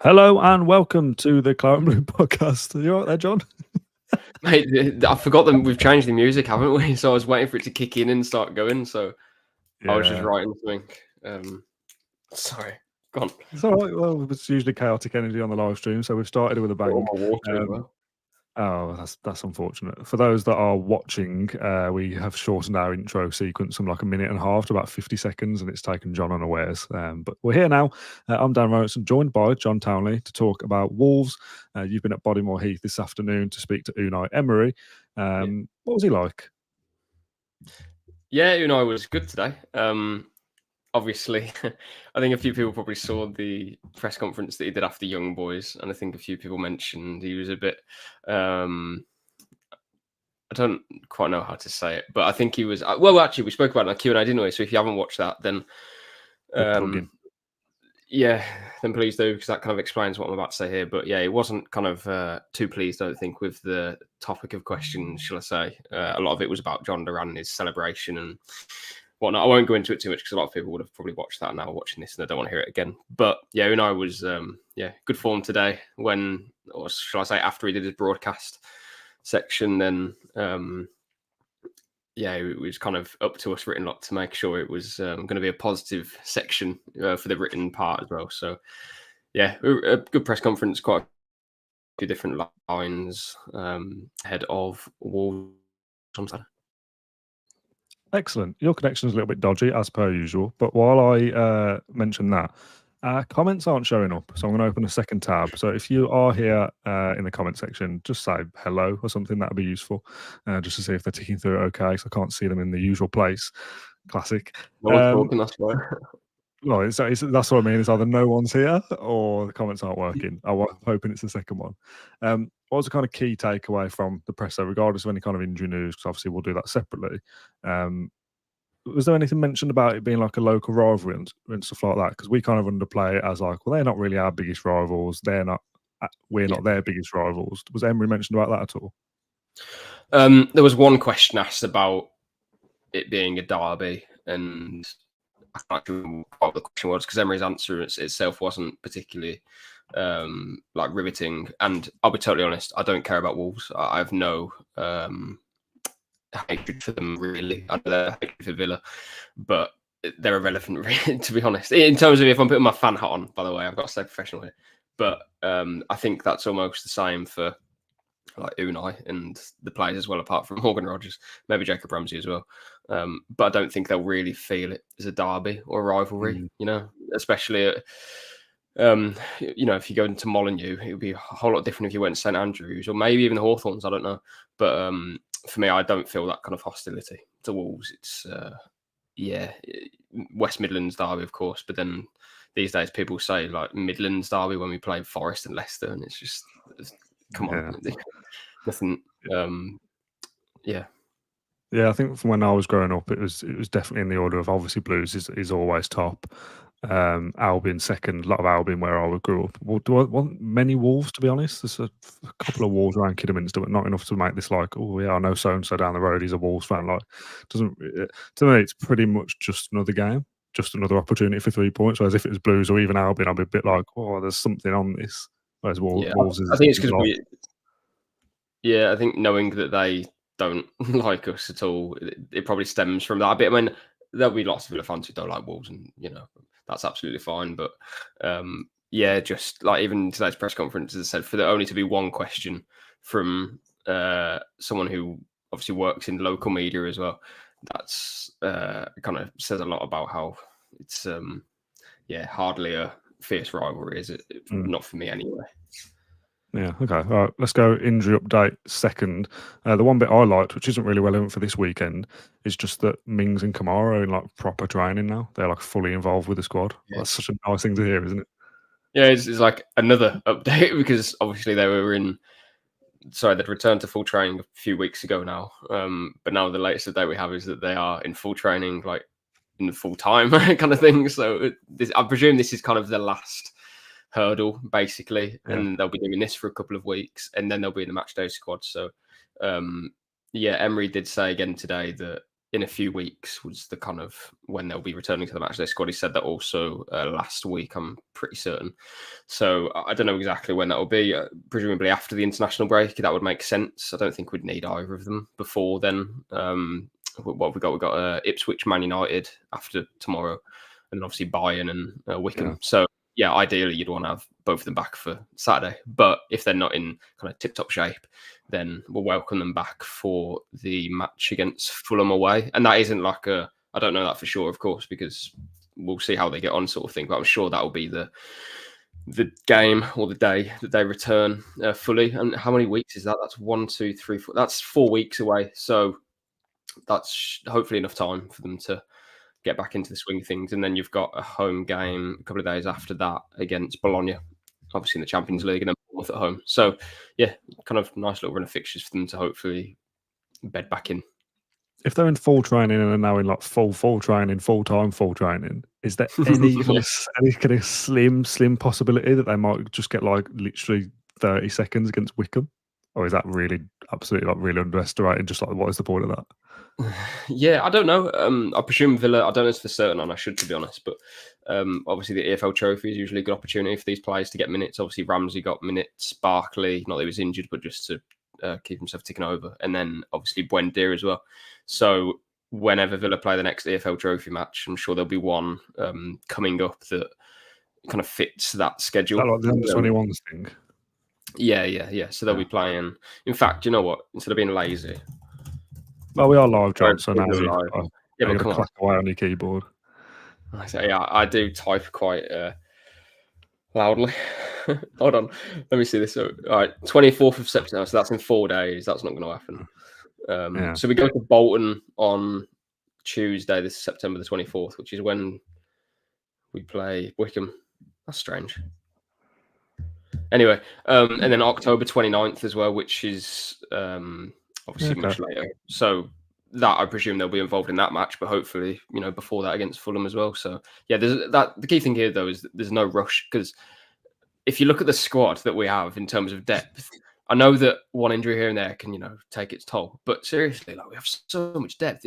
Hello and welcome to the Claret and Blue podcast. Are you all right there, John? Mate, I forgot them. We've changed the music, haven't we? So I was waiting for it to kick in and start going. So I was just Yeah. writing something. Sorry, go on. It's all right. Well, it's usually chaotic energy on the live stream, so we've started with a Got all bang. my water as well. That's unfortunate. For those that are watching, we have shortened our intro sequence from like a minute and a half to about 50 seconds, and it's taken John unawares. But we're here now. I'm Dan Rolinson, joined by John Townley to talk about Wolves. You've been at Bodymoor Heath this afternoon to speak to Unai Emery. What was he like? Yeah, Unai was good today. Obviously, I think a few people probably saw the press conference that he did after Young Boys, and I think a few people mentioned he was a bit. I don't quite know how to say it, but I think he was. Well, actually, we spoke about it in our Q&A, didn't we? So if you haven't watched that, then yeah, then please do, because that kind of explains what I'm about to say here. But yeah, it wasn't kind of too pleased, I don't think, with the topic of questions, shall I say. A lot of it was about John Duran and his celebration and whatnot. I won't go into it too much because a lot of people would have probably watched that now watching this and they don't want to hear it again. But yeah, Unai was good form today when, or shall I say, after he did his broadcast section, then it was kind of up to us written lot to make sure it was going to be a positive section for the written part as well. So, yeah, a good press conference, quite a few different lines ahead of Wolves. Excellent. Your connection is a little bit dodgy, as per usual. But while I mention that, comments aren't showing up. So I'm going to open a second tab. So if you are here in the comment section, just say hello or something. That would be useful, just to see if they're ticking through okay. So I can't see them in the usual place. Classic. No one's talking, that's why. Well, that's what I mean. It's either no one's here or the comments aren't working. I'm hoping it's the second one. What was the kind of key takeaway from the presser, regardless of any kind of injury news? Because obviously we'll do that separately. Was there anything mentioned about it being like a local rivalry and stuff like that? Because we kind of underplay it as like, well, they're not really our biggest rivals. We're not their biggest rivals. Was Emery mentioned about that at all? There was one question asked about it being a derby, and I can't remember what the question was because Emery's answer itself wasn't particularly riveting. And I'll be totally honest, I don't care about Wolves. I have no hatred for them, really. I know they're hatred for Villa, but they're irrelevant, to be honest. In terms of if I'm putting my fan hat on, by the way, I've got to stay professional here. But I think that's almost the same for like Unai and the players as well, apart from Morgan Rogers, maybe Jacob Ramsey as well. But I don't think they'll really feel it as a derby or a rivalry, especially if you go into Molineux, it would be a whole lot different if you went to St Andrews or maybe even the Hawthorns, I don't know. But for me, I don't feel that kind of hostility to Wolves. It's West Midlands derby, of course, but then these days people say like Midlands derby when we play Forest and Leicester, and it's just come on, nothing. Yeah, I think from when I was growing up, it was definitely in the order of obviously Blues is always top. Albion second, a lot of Albion where I grew up. Well, do I want many Wolves, to be honest? There's a couple of Wolves around Kidderminster, but not enough to make this like, oh yeah, I know so-and-so down the road, he's a Wolves fan. Like, to me, it's pretty much just another game, just another opportunity for 3 points. Whereas if it was Blues or even Albion, I'd be a bit like, oh, there's something on this. Whereas Wolves is... I think it's because I think knowing that they don't like us at all, it probably stems from that a bit. I mean, there'll be lots of Villa fans who don't like Wolves, and that's absolutely fine. But just like even today's press conference, as I said, for there only to be one question from someone who obviously works in local media as well, that's kind of says a lot about how it's hardly a fierce rivalry, is it? Not for me anyway. Yeah, okay. All right, let's go injury update second. The one bit I liked, which isn't really relevant for this weekend, is just that Mings and Kamara are in like proper training now. They're like fully involved with the squad. Yeah. That's such a nice thing to hear, isn't it? Yeah, it's like another update because obviously they'd returned to full training a few weeks ago now. But now the latest update we have is that they are in full training, like in full time kind of thing. So I presume this is kind of the last hurdle basically, and they'll be doing this for a couple of weeks and then they'll be in the match day squad. So Emery did say again today that in a few weeks was the kind of when they'll be returning to the matchday squad. He said that also last week, I'm pretty certain. So I don't know exactly when that will be. Presumably after the international break, that would make sense. I don't think we'd need either of them before then. What have we got? We've got Ipswich, Man United after tomorrow, and obviously Bayern and Wickham. Yeah. So yeah, ideally you'd want to have both of them back for Saturday. But if they're not in kind of tip-top shape, then we'll welcome them back for the match against Fulham away. And that isn't like I don't know that for sure, of course, because we'll see how they get on sort of thing. But I'm sure that will be the game or the day that they return fully. And how many weeks is that? That's 1, 2, 3, 4. That's 4 weeks away. So that's hopefully enough time for them to get back into the swing of things. And then you've got a home game a couple of days after that against Bologna, obviously in the Champions League, and then Bournemouth at home. So yeah, kind of nice little run of fixtures for them to hopefully bed back in. If they're in full training and are now in like full training, full training, is there any kind of slim possibility that they might just get like literally 30 seconds against Wickham? Or is that really absolutely like really underestimating? Just like, what is the point of that? Yeah, I don't know. I presume Villa, I don't know if for certain on, I should, to be honest, but obviously the EFL Trophy is usually a good opportunity for these players to get minutes. Obviously Ramsey got minutes, Barkley, not that he was injured, but just to keep himself ticking over. And then obviously Buendia as well. So whenever Villa play the next EFL Trophy match, I'm sure there'll be one coming up that kind of fits that schedule. Is that like the under-21s thing? Yeah. So they'll be playing. In fact, you know what? Instead of being lazy. Well, we are live, John, so now you're going to clack away on your keyboard. Yeah, I do type quite loudly. Hold on. Let me see this. All right, 24th of September. So that's in 4 days. That's not going to happen. So we go to Bolton on Tuesday, this is September the 24th, which is when we play Wickham. That's strange. Anyway, and then October 29th as well, which is obviously much later. So that I presume they'll be involved in that match, but hopefully, before that against Fulham as well. So yeah, the key thing here though is that there's no rush, because if you look at the squad that we have in terms of depth, I know that one injury here and there can, take its toll, but seriously, like we have so much depth.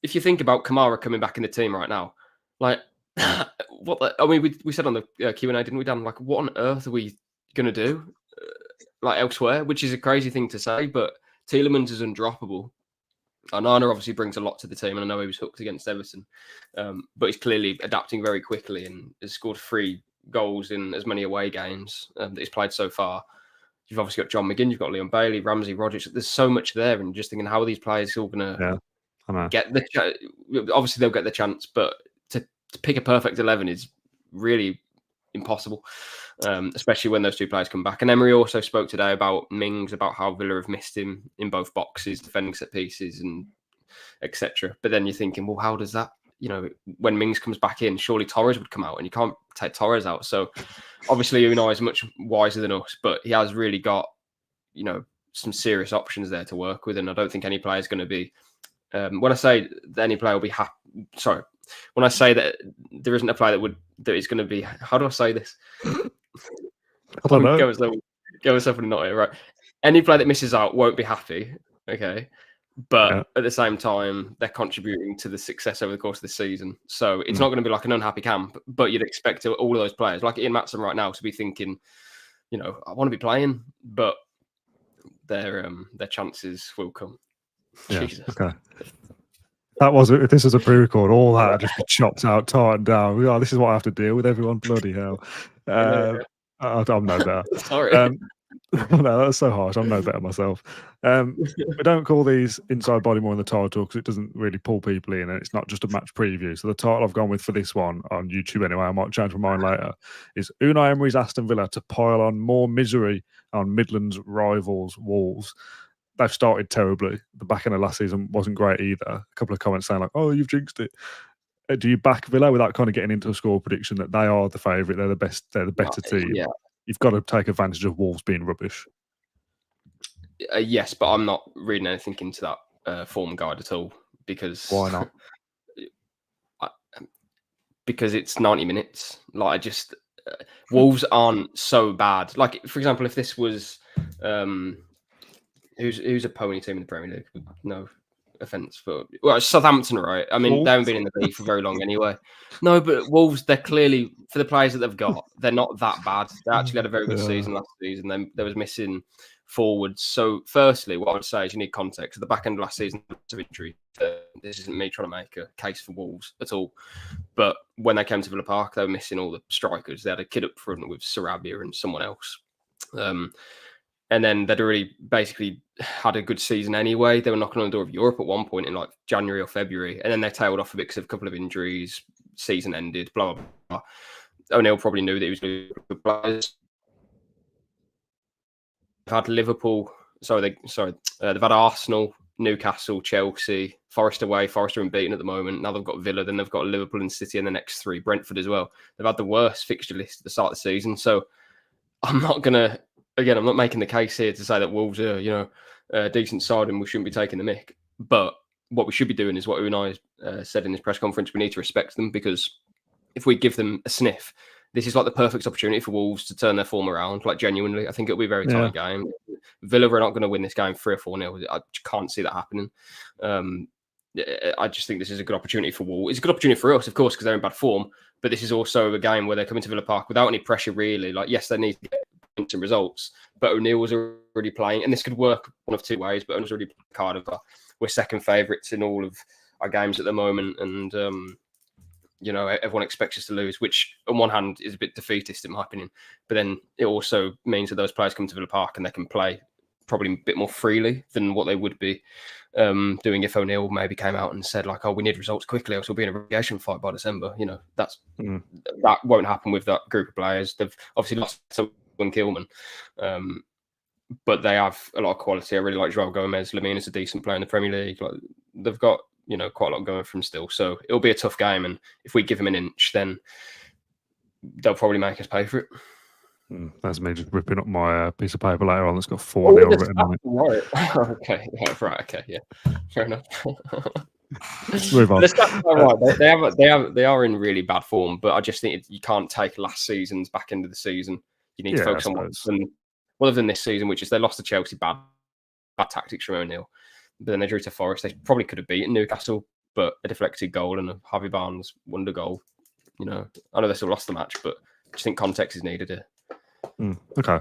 If you think about Kamara coming back in the team right now, like we said on the Q&A, didn't we, Dan? Like, what on earth are we going to do like elsewhere? Which is a crazy thing to say, but Tielemans is undroppable. Onana obviously brings a lot to the team, and I know he was hooked against Everton, but he's clearly adapting very quickly and has scored 3 goals in as many away games that he's played so far. You've obviously got John McGinn, you've got Leon Bailey, Ramsey, Rodgers. There's so much there, and just thinking, how are these players all going to get the chance? Obviously, they'll get the chance, but to pick a perfect 11 is really impossible, especially when those 2 players come back. And Emery also spoke today about Mings, about how Villa have missed him in both boxes, defending set pieces and etc. But then you're thinking, well, how does that, when Mings comes back in, surely Torres would come out, and you can't take Torres out. So obviously Unai is much wiser than us, but he has really got, some serious options there to work with. And I don't think any player is going to be, when I say that any player will be happy, when I say that there isn't a player that is going to be, how do I say this? I don't know. Go with something not here, right? Any player that misses out won't be happy, okay? But at the same time, they're contributing to the success over the course of the season. So it's not going to be like an unhappy camp, but you'd expect all of those players, like Ian Maatsen right now, to be thinking, I want to be playing, but their chances will come. Yeah. Jesus. Okay. If this was a pre-record, all that would just be chopped out, tightened down. Oh, this is what I have to deal with, everyone. Bloody hell. I'm no better. Sorry. No, that's so harsh. I'm no better myself. We don't call these Inside Bodymoor in the title because it doesn't really pull people in, and it's not just a match preview. So the title I've gone with for this one, on YouTube anyway, I might change my mind later, is Unai Emery's Aston Villa to pile on more misery on Midlands rivals Wolves. They've started terribly. The back end of last season wasn't great either. A couple of comments saying like, "Oh, you've jinxed it." Do you back Villa without kind of getting into a score prediction that they are the favourite, they're the best, they're the better team? Yeah. You've got to take advantage of Wolves being rubbish. Yes, but I'm not reading anything into that form guide at all, because why not? Because it's 90 minutes. Like, Wolves aren't so bad. Like, for example, if this was who's a pony team in the Premier League? No, offence, but well, it's Southampton, right? I mean, Wolves. they haven't been in the league for very long anyway. No, but Wolves, they're clearly, for the players that they've got, they're not that bad. They actually had a very good season last season. They was missing forwards. So, firstly, what I would say is you need context. At the back end of last season, lots of injury. This isn't me trying to make a case for Wolves at all. But when they came to Villa Park, they were missing all the strikers. They had a kid up front with Sarabia and someone else. And then they'd already basically had a good season anyway. They were knocking on the door of Europe at one point in like January or February. And then they tailed off a bit because of a couple of injuries. Season ended, blah, blah, blah. O'Neill probably knew that he was losing good players. They've had Liverpool. They've had Arsenal, Newcastle, Chelsea, Forest away. Forest are unbeaten at the moment. Now they've got Villa. Then they've got Liverpool and City in the next three. Brentford as well. They've had the worst fixture list at the start of the season. So I'm not making the case here to say that Wolves are, a decent side and we shouldn't be taking the mick. But what we should be doing is what Unai said in his press conference. We need to respect them, because if we give them a sniff, this is like the perfect opportunity for Wolves to turn their form around. Like, genuinely, I think it'll be a very tight game. Villa are not going to win this game 3 or 4-0. I can't see that happening. I just think this is a good opportunity for Wolves. It's a good opportunity for us, of course, because they're in bad form. But this is also a game where they're coming to Villa Park without any pressure, really. Like, yes, they need to get points and results, but O'Neill was already playing, and this could work one of two ways. But O'Neill's already playing the card of we're second favourites in all of our games at the moment, and everyone expects us to lose, which on one hand is a bit defeatist in my opinion, but then it also means that those players come to Villa Park and they can play probably a bit more freely than what they would be doing if O'Neill maybe came out and said like, "Oh, we need results quickly, else we'll be in a relegation fight by December." That won't happen with that group of players. They've obviously lost someone, Kilman, but they have a lot of quality. I really like João Gomez. Lemina's a decent player in the Premier League. Like, they've got quite a lot going for them still. So it'll be a tough game, and if we give them an inch, then they'll probably make us pay for it. That's me just ripping up my piece of paper later on that's got 4-0 written on it. Right. Okay. Right. Okay. Yeah. Fair enough. Let's move on. Right. They are in really bad form, but I just think you can't take last season's back end of the season. You need to focus on what they've done this season, which is they lost to Chelsea, bad tactics from O'Neill. But then they drew to Forest. They probably could have beaten Newcastle, but a deflected goal and a Harvey Barnes wonder goal. I know they still lost the match, but I just think context is needed here. Okay,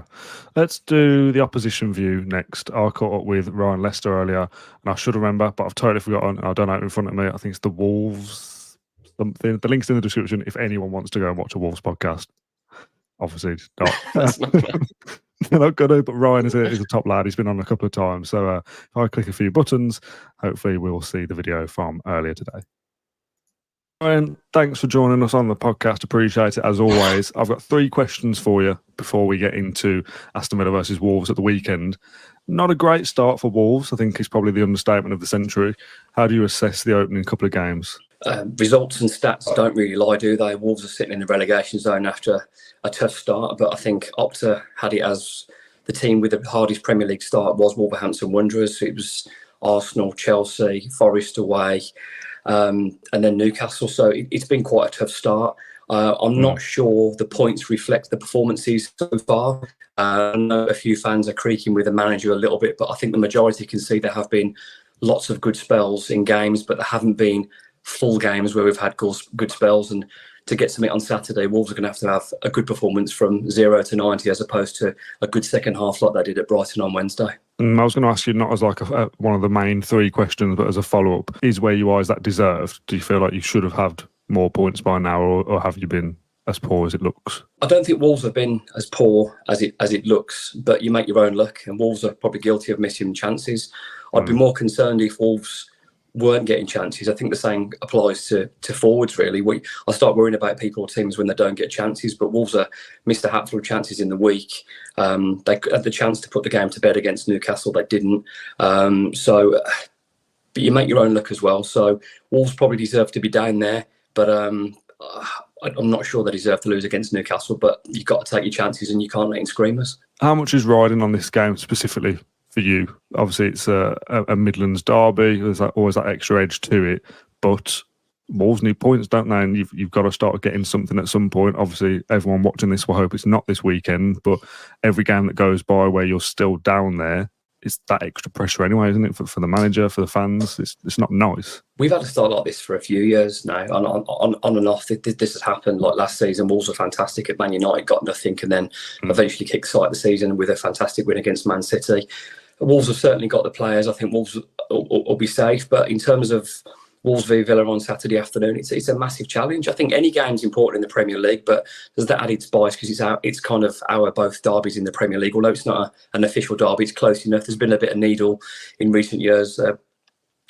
let's do the opposition view next. I caught up with Ryan Lester earlier, and I should remember, but I've totally forgotten. I don't have it in front of me. I think it's the Wolves something. The link's in the description if anyone wants to go and watch a Wolves podcast. Obviously not. They're not going to, but Ryan is a top lad. He's been on a couple of times. So if I click a few buttons, hopefully we'll see the video from earlier today. Ryan, thanks for joining us on the podcast. Appreciate it as always. I've got 3 questions for you before we get into Aston Villa versus Wolves at the weekend. Not a great start for Wolves, I think is probably the understatement of the century. How do you assess the opening couple of games? Results and stats don't really lie, do they? Wolves are sitting in the relegation zone after a tough start, but I think Opta had it as the team with the hardest Premier League start was Wolverhampton Wanderers. It was Arsenal, Chelsea, Forest away, and then Newcastle. So it's been quite a tough start. I'm not sure the points reflect the performances so far. I know a few fans are creaking with the manager a little bit, but I think the majority can see there have been lots of good spells in games, but there haven't been full games where we've had good spells. And to get something on Saturday, Wolves are going to have a good performance from 0 to 90 as opposed to a good second half like they did at Brighton on Wednesday. I was going to ask you, not as like one of the main 3 questions, but as a follow-up, is where you are, is that deserved? Do you feel like you should have had more points by now, or have you been as poor as it looks? I don't think Wolves have been as poor as it looks, but you make your own luck, and Wolves are probably guilty of missing chances. I'd be more concerned if Wolves weren't getting chances. I think the same applies to forwards, really. I start worrying about people or teams when they don't get chances, but Wolves missed a handful of chances in the week. They had the chance to put the game to bed against Newcastle. They didn't. But you make your own luck as well. So Wolves probably deserve to be down there, but I'm not sure they deserve to lose against Newcastle, but you've got to take your chances and you can't let in screamers. How much is riding on this game specifically for you? Obviously, it's a Midlands derby. There's always that extra edge to it, but Wolves need points, don't they? And you've got to start getting something at some point. Obviously, everyone watching this will hope it's not this weekend, but every game that goes by where you're still down there it's that extra pressure anyway, isn't it, for the manager, for the fans? It's not nice. We've had a start like this for a few years now, on and off. This has happened. Like last season, Wolves were fantastic at Man United, got nothing, and then eventually kick-started the season with a fantastic win against Man City. Wolves have certainly got the players. I think Wolves will be safe, but in terms of Wolves v Villa on Saturday afternoon, it's a massive challenge. I think any game's important in the Premier League, but there's that added spice because it's kind of our both derbies in the Premier League. Although it's not an official derby, it's close enough. There's been a bit of needle in recent years,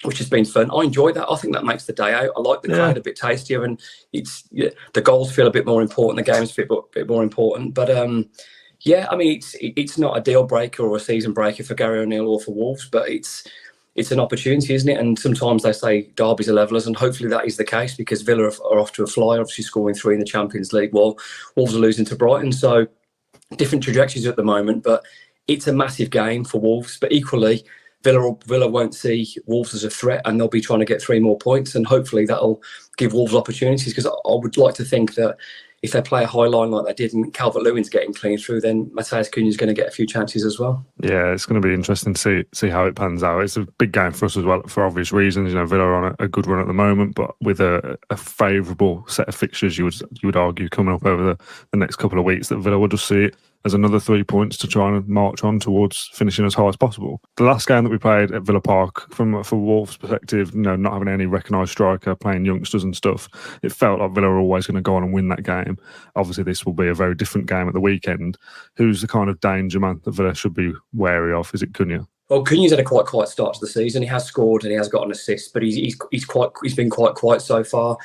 which has been fun. I enjoy that. I think that makes the day out. I like the crowd a bit tastier, and the goals feel a bit more important. The games feel a bit more important, but yeah, I mean, it's not a deal breaker or a season breaker for Gary O'Neill or for Wolves, but it's an opportunity, isn't it? And sometimes they say derbies are levellers, and hopefully that is the case because Villa are off to a fly, obviously scoring 3 in the Champions League, while Wolves are losing to Brighton. So different trajectories at the moment, but it's a massive game for Wolves. But equally, Villa won't see Wolves as a threat, and they'll be trying to get 3 more points, and hopefully that'll give Wolves opportunities, because I would like to think that if they play a high line like they did and Calvert-Lewin's getting clean through, then Matheus Cunha's going to get a few chances as well. Yeah, it's going to be interesting to see how it pans out. It's a big game for us as well, for obvious reasons. You know, Villa are on a good run at the moment, but with a favourable set of fixtures, you would argue coming up over the next couple of weeks, that Villa will just see it as another 3 points to try and march on towards finishing as high as possible. The last game that we played at Villa Park, from Wolves' perspective, you know, not having any recognised striker, playing youngsters and stuff, it felt like Villa were always going to go on and win that game. Obviously, this will be a very different game at the weekend. Who's the kind of danger man that Villa should be wary of? Is it Cunha? Well, Cunha's had a quite quiet start to the season. He has scored and he has got an assist, but he's been quite quiet so far.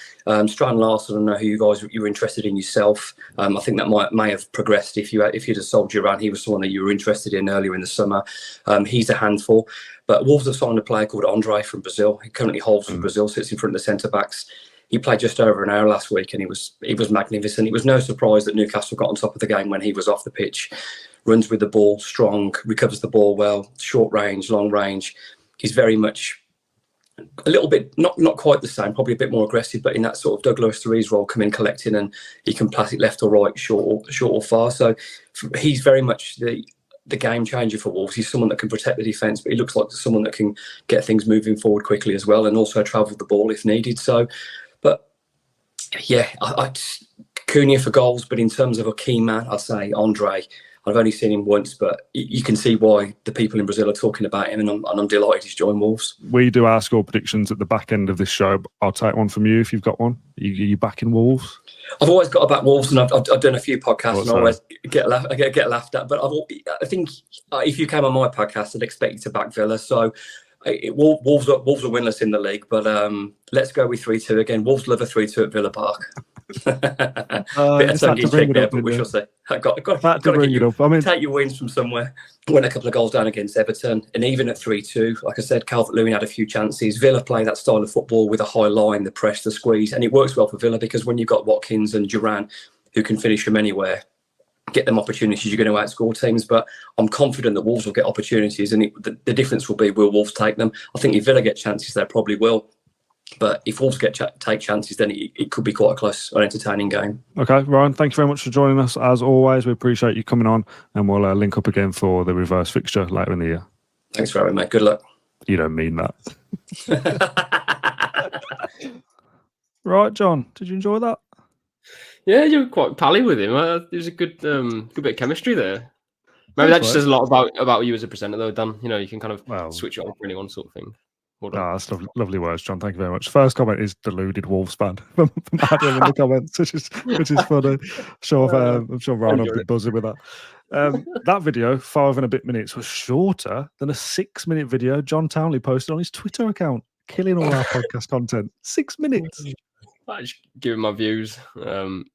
Strand Larson, I don't know who you were interested in yourself. I think that may have progressed if you'd have sold Duran. He was someone that you were interested in earlier in the summer. He's a handful. But Wolves have signed a player called Andre from Brazil. He currently holds for Brazil, sits in front of the centre backs. He played just over an hour last week, and he was magnificent. It was no surprise that Newcastle got on top of the game when he was off the pitch. Runs with the ball, strong, recovers the ball well, short range, long range. He's very much a little bit, not quite the same, probably a bit more aggressive, but in that sort of Doug Lewis-Therese role, come in collecting, and he can pass it left or right, short or far. So he's very much the game changer for Wolves. He's someone that can protect the defence, but he looks like someone that can get things moving forward quickly as well, and also travel the ball if needed. So, but yeah, I Cunha for goals, but in terms of a key man, I'd say Andre. I've only seen him once, but you can see why the people in Brazil are talking about him, and I'm delighted he's joined Wolves. We do our score predictions at the back end of this show, but I'll take one from you if you've got one. Are you backing Wolves? I've always got to back Wolves, and I've done a few podcasts, and I always get laughed at. But I think if you came on my podcast, I'd expect you to back Villa. So Wolves are winless in the league, but let's go with 3-2 again. Wolves love a 3-2 at Villa Park. Bit of tongue in cheek there, but we shall see. Got to bring it up. I mean, take your wins from somewhere. Went a couple of goals down against Everton, and even at 3-2, like I said, Calvert-Lewin had a few chances. Villa play that style of football with a high line, the press, the squeeze, and it works well for Villa because when you've got Watkins and Duran, who can finish from anywhere, get them opportunities, you're going to outscore teams. But I'm confident that Wolves will get opportunities, and the difference will be, will Wolves take them? I think if Villa get chances, they probably will. But if Wolves take chances, then it could be quite a close and entertaining game. Okay, Ryan, thank you very much for joining us. As always, we appreciate you coming on, and we'll link up again for the reverse fixture later in the year. Thanks for having me, mate. Good luck. You don't mean that. Right, John, did you enjoy that? Yeah, you were quite pally with him. There's a good bit of chemistry there. Maybe that just says a lot about you as a presenter, though, Dan. You know, you can kind of switch it on for anyone, sort of thing. That's lovely words, John. Thank you very much. First comment is deluded Wolves fan from Adam in the comments, which is funny. I'm sure Ryan will be buzzing with that. That video, 5 and a bit minutes, was shorter than a 6-minute video John Townley posted on his Twitter account, killing all our podcast content. 6 minutes. I just giving my views.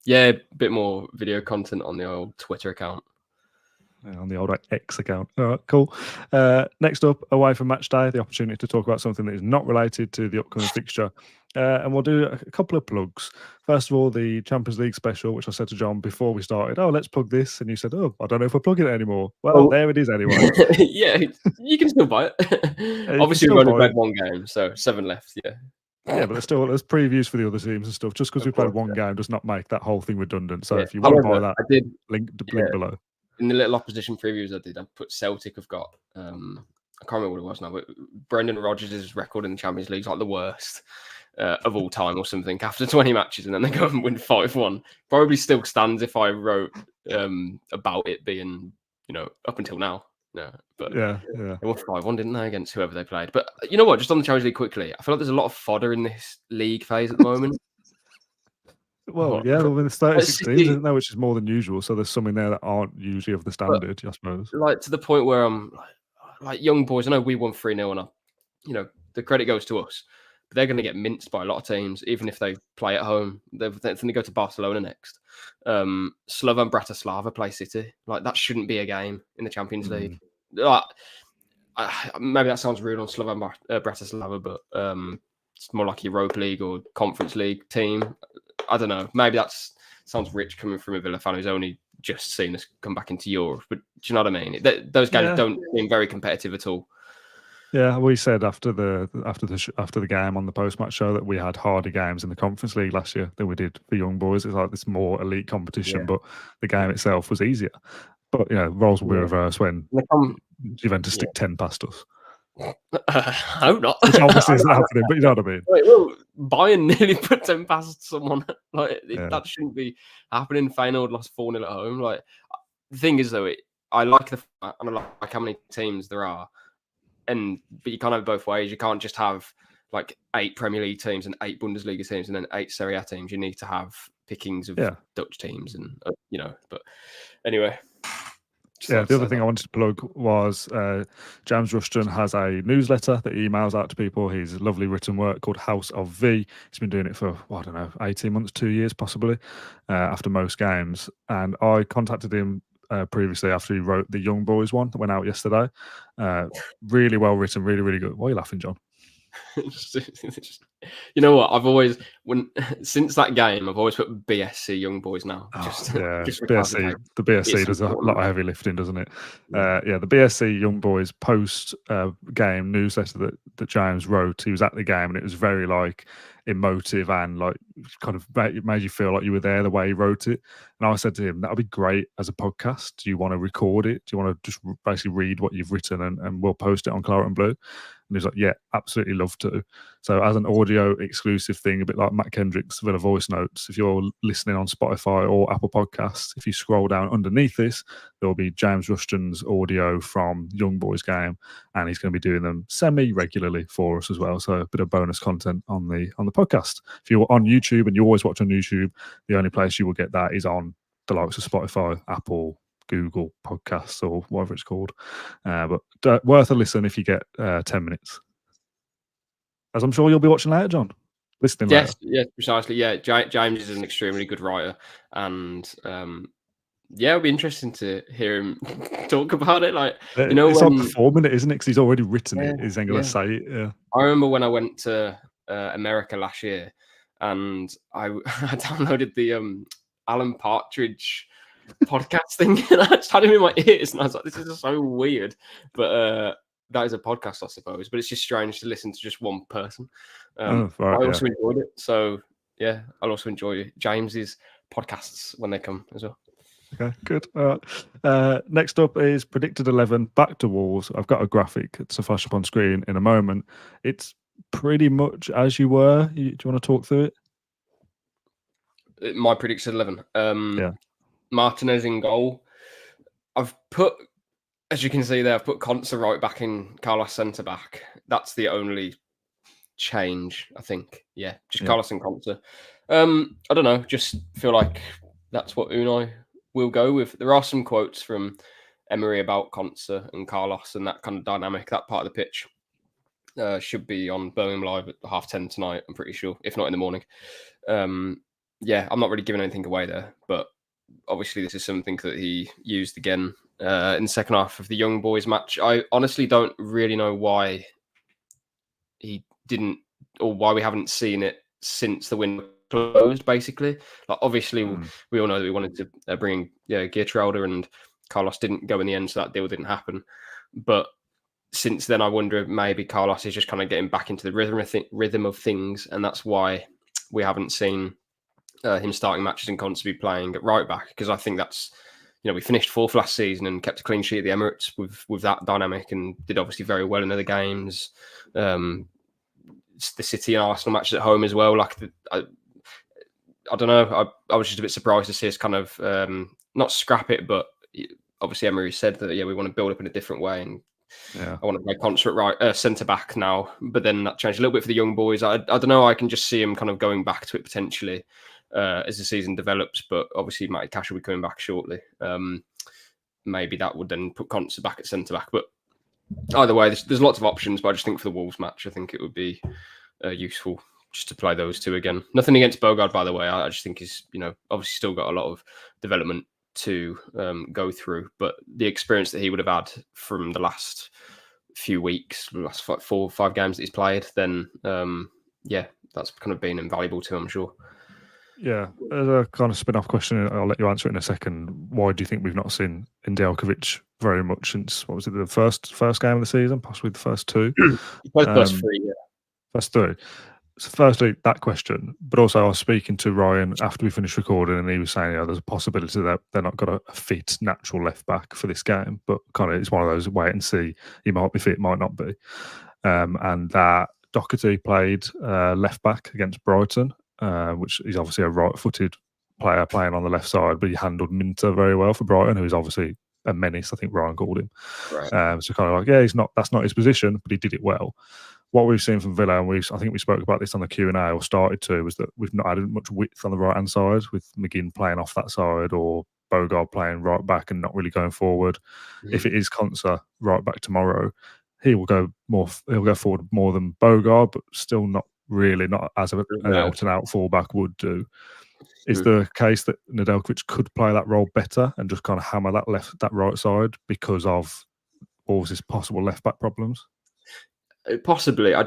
Yeah, a bit more video content on the old Twitter account. On the old X account. All right, cool. Next up, away from match day, the opportunity to talk about something that is not related to the upcoming fixture. And we'll do a couple of plugs. First of all, the Champions League special, which I said to John before we started, let's plug this. And you said, I don't know if we're plugging it anymore. Well, there it is anyway. Yeah, you can still buy it. Obviously, we've only played one game, so 7 left, yeah. Yeah, but there's previews for the other teams and stuff. Just because we played one game does not make that whole thing redundant. So if you want to buy that, link below. In the little opposition previews I did, I put Celtic have got I can't remember what it was now, but Brendan Rodgers' record in the Champions League is like the worst of all time or something after 20 matches, and then they go and win 5-1. Probably still stands if I wrote about it being, up until now. No, but Yeah. they won 5-1, didn't they, against whoever they played? But you know what? Just on the Champions League quickly, I feel like there's a lot of fodder in this league phase at the moment. Well, What? yeah, well, there's 36 City- teams, isn't there, which is more than usual. So there's some in there that aren't usually of the standard, I suppose. Like to the point where I'm like young boys. I know we won 3-0, and the credit goes to us. But they're going to get minced by a lot of teams, even if they play at home. Then they go to Barcelona next. Slovan Bratislava play City. Like that shouldn't be a game in the Champions League. Like, maybe that sounds rude on Slovan Bratislava, but it's more like Europa League or Conference League team. I don't know. Maybe that sounds rich coming from a Villa fan who's only just seen us come back into Europe. But do you know what I mean? Those games don't seem very competitive at all. Yeah, we said after the game on the post-match show that we had harder games in the Conference League last year than we did for young boys. It's like this more elite competition, but the game itself was easier. But roles will be reversed when Juventus stick 10 past us. I hope not. Which obviously isn't happening, but you know what I mean. Wait, well, Bayern nearly put 10 past someone. That shouldn't be happening. Feyenoord lost 4-0 at home. Like the thing is, though, I like how many teams there are, but you can't have it both ways. You can't just have like 8 Premier League teams and 8 Bundesliga teams and then 8 Serie A teams. You need to have pickings of Dutch teams, and But anyway. Yeah, the other thing I wanted to plug was James Rushton has a newsletter that he emails out to people. His lovely written work called House of V. He's been doing it for, 18 months, 2 years possibly, after most games. And I contacted him previously after he wrote the Young Boys one that went out yesterday. Really well written, really, really good. Why are you laughing, John? You know what? I've always since that game, I've always put BSC Young Boys now. BSC. The BSC does a lot of heavy lifting, doesn't it? The BSC Young Boys post game newsletter that James wrote. He was at the game, and it was very emotive and kind of made you feel like you were there the way he wrote it. And I said to him, that'll be great as a podcast. Do you want to record it? Do you want to just basically read what you've written and we'll post it on Claret and Blue? And he's like, yeah, absolutely love to. So as an audio exclusive thing, a bit like Matt Kendrick's Villa Voice Notes, if you're listening on Spotify or Apple Podcasts, if you scroll down underneath this, there'll be James Rushton's audio from Young Boys game, and he's going to be doing them semi-regularly for us as well. So a bit of bonus content on the podcast. If you're on YouTube and you always watch on YouTube, the only place you will get that is on the likes of Spotify, Apple, Google Podcasts, or whatever it's called. But worth a listen if you get 10 minutes. As I'm sure you'll be watching later, John. Listening later. Yes, precisely. Yeah, James is an extremely good writer, and it'll be interesting to hear him talk about it. It's on performing it, isn't it? Because he's already written it. He's then going to say it. Yeah. I remember when I went to America last year, and I downloaded the Alan Partridge podcast thing, and I just had him in my ears, and I was like, "This is so weird." But that is a podcast, I suppose. But it's just strange to listen to just one person. I also enjoyed it, so yeah, I'll also enjoy James's podcasts when they come as well. Okay, good. All right. Next up is predicted 11 back to Wolves. I've got a graphic to flash up on screen in a moment. It's pretty much as you were. Do you want to talk through it? My predicted 11. Martinez in goal. I've put, as you can see there, I've put Konsa right back in, Carlos centre back. That's the only change, I think. Yeah, just Carlos and Konsa. I don't know. Just feel like that's what Unai will go with. There are some quotes from Emery about Konsa and Carlos and that kind of dynamic. That part of the pitch should be on Birmingham Live at 10:30 tonight, I'm pretty sure, if not in the morning. I'm not really giving anything away there, but obviously this is something that he used again in the second half of the Young Boys match. I honestly don't really know why he didn't, or why we haven't seen it since the window closed, basically. Obviously, we all know that we wanted to bring in Geertruida, and Carlos didn't go in the end, so that deal didn't happen. But since then, I wonder if maybe Carlos is just kind of getting back into the rhythm of things, and that's why we haven't seen him starting matches and constantly playing at right back, because I think that's we finished fourth last season and kept a clean sheet at the Emirates with that dynamic, and did obviously very well in other games. The City and Arsenal matches at home as well. Like I don't know. I was just a bit surprised to see us kind of not scrap it, but obviously Emery said that we want to build up in a different way, and I want to play Constant centre back now. But then that changed a little bit for the young boys. I don't know. I can just see him kind of going back to it potentially as the season develops. But obviously, Matty Cash will be coming back shortly. Maybe that would then put Constant back at centre back. But either way, there's lots of options. But I just think for the Wolves match, I think it would be useful just to play those two again. Nothing against Bogard, by the way. I just think he's obviously still got a lot of development to go through, but the experience that he would have had from the last few weeks, the last 4 or 5 games that he's played, then that's kind of been invaluable to him, I'm sure. Yeah, as a kind of spin-off question, I'll let you answer it in a second. Why do you think we've not seen Nedeljkovic very much since, what was it, the first game of the season, possibly the first 2? First 3, yeah. First 3. So firstly, that question, but also I was speaking to Ryan after we finished recording, and he was saying, there's a possibility that they're not got a fit natural left back for this game, but kind of it's one of those wait and see. He might be fit, might not be. And that Doherty played left back against Brighton, which is obviously a right-footed player playing on the left side, but he handled Minter very well for Brighton, who is obviously a menace, I think Ryan called him. Right. So kind of like, that's not his position, but he did it well. What we've seen from Villa, and I think we spoke about this on the Q&A, or started to, was that we've not added much width on the right-hand side, with McGinn playing off that side, or Bogard playing right back and not really going forward. If it is Konsa right back tomorrow, he'll go forward more than Bogard, but still not really, not as an out-and-out fullback would do. Is the case that Nedeljkovic could play that role better and just kind of hammer that right side because of Wolves' possible left-back problems? Possibly. I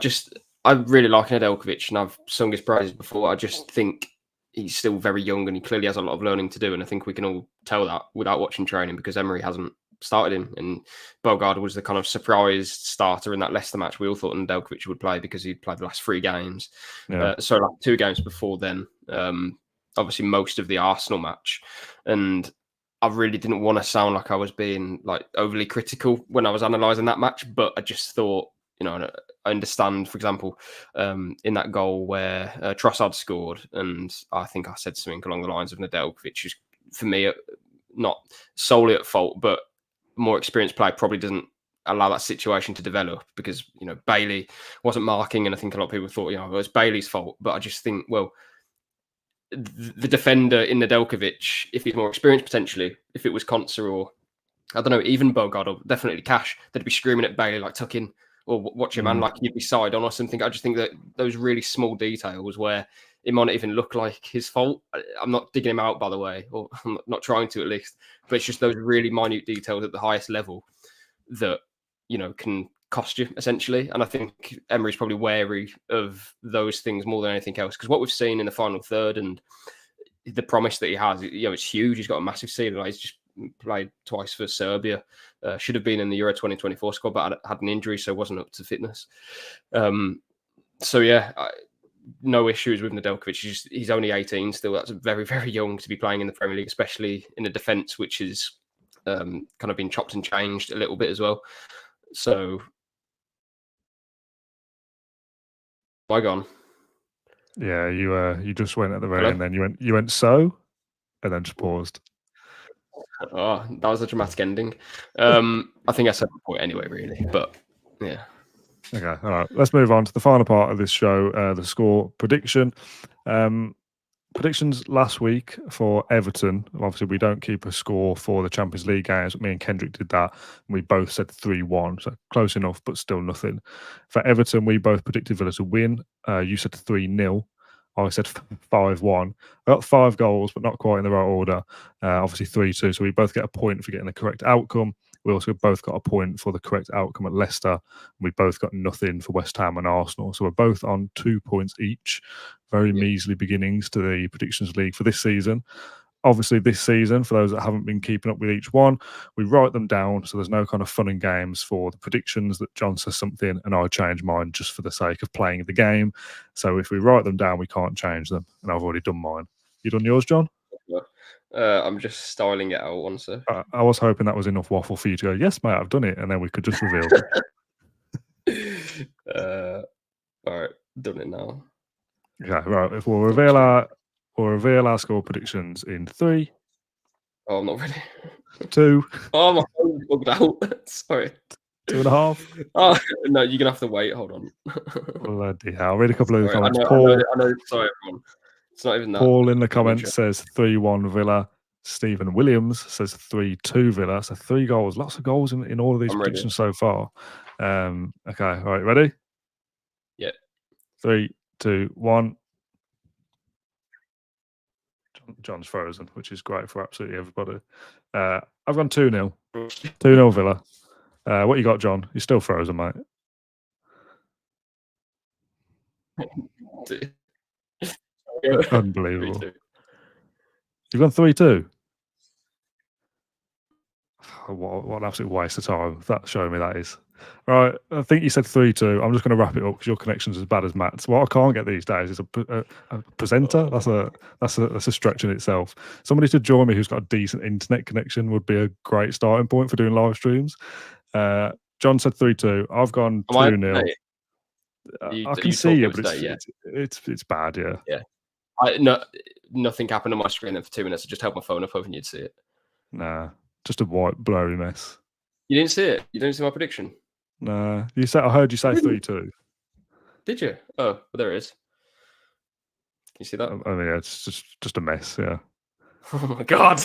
really like Nedeljkovic, and I've sung his praises before. I just think he's still very young, and he clearly has a lot of learning to do, and I think we can all tell that without watching training, because Emery hasn't started him, and Bogard was the kind of surprise starter in that Leicester match. We all thought Nedeljkovic would play because he'd played the last 3 games. So like 2 games before then, obviously most of the Arsenal match, and I really didn't want to sound like I was being like overly critical when I was analysing that match, but I just thought, I understand, for example, in that goal where Trossard scored, and I think I said something along the lines of Nedeljkovic is, for me, not solely at fault, but more experienced player probably doesn't allow that situation to develop, because, Bailey wasn't marking, and I think a lot of people thought, it was Bailey's fault. But I just think, well, the defender in Nedeljkovic, if he's more experienced potentially, if it was Konsa or, I don't know, even Bogard or definitely Cash, they'd be screaming at Bailey like, tuck in, or watch your man like you'd be side on or something. I just think that those really small details where it might not even look like his fault. I'm not digging him out, by the way, or I'm not trying to at least, but it's just those really minute details at the highest level that, can cost you essentially. And I think Emery's probably wary of those things more than anything else, because what we've seen in the final third and the promise that he has, it's huge. He's got a massive ceiling. He's just played twice for Serbia. Should have been in the Euro 2024 squad, but had an injury, so wasn't up to fitness. No issues with Nedeljkovic. He's only 18 still. That's very, very young to be playing in the Premier League, especially in a defence which is kind of been chopped and changed a little bit as well. So, why gone? Yeah, you just went at the very end, then you went so, and then just paused. Oh, that was a dramatic ending. I think I said the point anyway, really. But yeah. Okay, all right. Let's move on to the final part of this show, the score prediction. Predictions last week for Everton. Obviously, we don't keep a score for the Champions League games, but me and Kendrick did that, and we both said 3-1, so close enough, but still nothing. For Everton, we both predicted Villa to win. You said 3-0. I said 5-1. I got 5 goals, but not quite in the right order. Obviously 3-2, so we both get a point for getting the correct outcome. We also both got a point for the correct outcome at Leicester. We both got nothing for West Ham and Arsenal. So we're both on 2 points each. Very measly beginnings to the Predictions League for this season. Obviously, this season, for those that haven't been keeping up with each one, we write them down, so there's no kind of fun and games for the predictions that John says something and I change mine just for the sake of playing the game. So if we write them down, we can't change them, and I've already done mine. You done yours, John? I'm just styling it out one sec. I was hoping that was enough waffle for you to go, yes, mate, I've done it. And then we could just reveal. All right, done it now. Okay, right. If we'll reveal our score predictions in 3, Oh, I'm not ready. 2, Oh, my phone's bugged out. Sorry. 2.5. Oh no, you're gonna have to wait. Hold on. Bloody hell. I'll read a couple of the Sorry, comments. I Paul, know. Sorry, everyone. It's not even that. Paul in the comments says 3-1 Villa. Stephen Williams says 3-2 Villa. So 3 goals. Lots of goals in all of these I'm ready. predictions so far. Okay, all right, ready? Yeah. 3, 2, 1. John's frozen, which is great for absolutely everybody. I've gone 2-0. 2-0 Villa. What you got, John? You're still frozen, mate. Unbelievable. 3-2. You've gone 3-2. What an absolute waste of time. That's showing me that is. Right, I think you said 3-2. I'm just going to wrap it up because your connection's as bad as Matt's. What I can't get these days is a presenter. That's a stretch in itself. Somebody to join me who's got a decent internet connection would be a great starting point for doing live streams. John said 3-2. I've gone 2-0. I can see you, but it's bad. Yeah. Yeah. Nothing happened on my screen then for 2 minutes. I just held my phone up hoping you'd see it. Nah, just a white blurry mess. You didn't see it. You didn't see my prediction. Nah, I heard you say 3-2. Did you? Oh, well, there it is. Can you see that? I mean, yeah, it's just a mess. Yeah. Oh my god.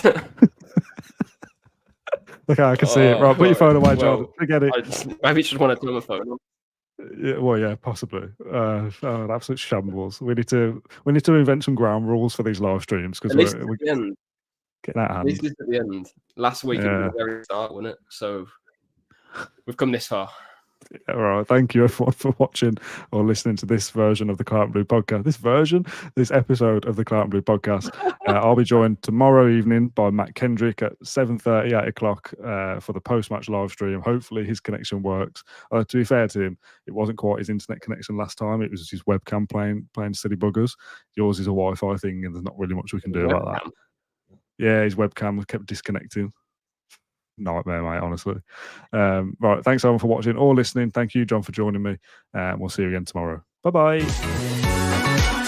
Okay, I can see it. Right, put your phone away, John. Forget it. Maybe you just want to turn my phone on. Yeah, well, yeah, possibly. An absolute shambles. We need to invent some ground rules for these live streams because we're getting out of hand. This is at the end. Last week it was the very start, wasn't it? So we've come this far. All right. Thank you, everyone, for watching or listening to this version of the Claret and Blue podcast. This episode of the Claret and Blue podcast. I'll be joined tomorrow evening by Matt Kendrick at 7:30, 8 o'clock for the post-match live stream. Hopefully his connection works. To be fair to him, it wasn't quite his internet connection last time. It was his webcam playing silly buggers. Yours is a Wi-Fi thing, and there's not really much we can do about that. Yeah, his webcam kept disconnecting. Nightmare, mate, honestly. Right, thanks everyone for watching or listening. Thank you, John, for joining me. We'll see you again tomorrow. Bye-bye.